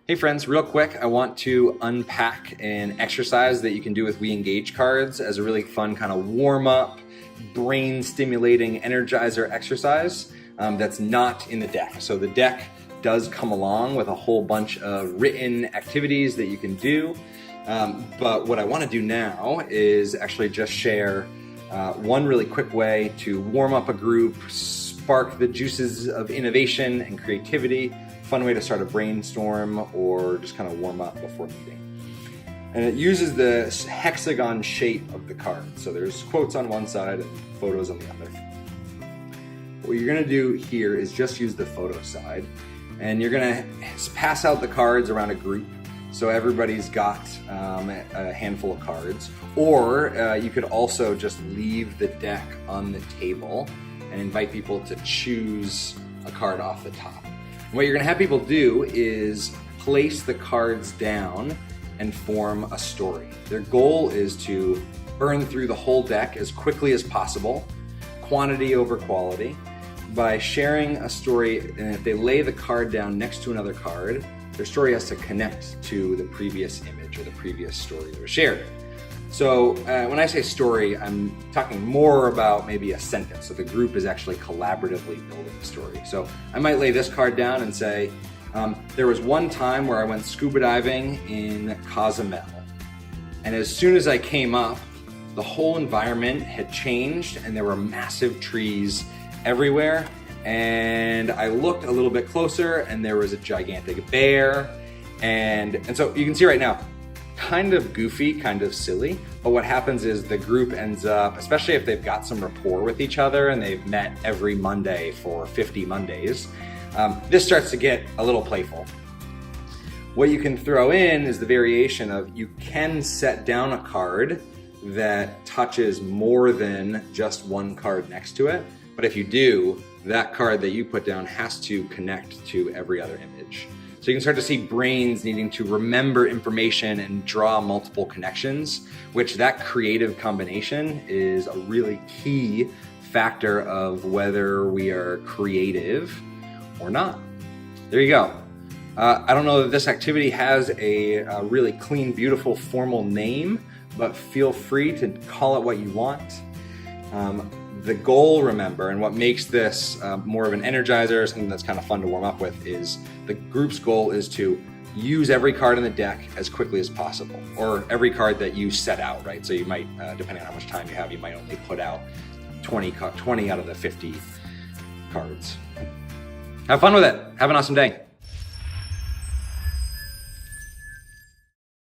Hey friends, real quick, I want to unpack an exercise that you can do with We Engage cards as a really fun kind of warm-up, brain-stimulating Energizer exercise that's not in the deck. So the deck does come along with a whole bunch of written activities that you can do, but what I want to do now is actually just share one really quick way to warm up a group, spark the juices of innovation and creativity, fun way to start a brainstorm or just kind of warm up before meeting. And it uses the hexagon shape of the card. So there's quotes on one side and photos on the other. What you're gonna do here is just use the photo side, and you're gonna pass out the cards around a group. So everybody's got a handful of cards, or you could also just leave the deck on the table and invite people to choose a card off the top. What you're gonna have people do is place the cards down and form a story. Their goal is to burn through the whole deck as quickly as possible, quantity over quality, by sharing a story. And if they lay the card down next to another card, their story has to connect to the previous image or the previous story that was shared. So when I say story, I'm talking more about maybe a sentence. So the group is actually collaboratively building the story. So I might lay this card down and say, there was one time where I went scuba diving in Cozumel. And as soon as I came up, the whole environment had changed and there were massive trees everywhere. And I looked a little bit closer and there was a gigantic bear. And so you can see right now, kind of goofy, kind of silly, but what happens is the group ends up, especially if they've got some rapport with each other and they've met every Monday for 50 Mondays, this starts to get a little playful. What you can throw in is the variation of you can set down a card that touches more than just one card next to it, but if you do, that card that you put down has to connect to every other image. So you can start to see brains needing to remember information and draw multiple connections, which that creative combination is a really key factor of whether we are creative or not. There you go. I don't know that this activity has a really clean, beautiful, formal name, but feel free to call it what you want. The goal, remember, and what makes this more of an energizer, something that's kind of fun to warm up with, is the group's goal is to use every card in the deck as quickly as possible, or every card that you set out, right? So you might, depending on how much time you have, you might only put out 20 out of the 50 cards. Have fun with it. Have an awesome day.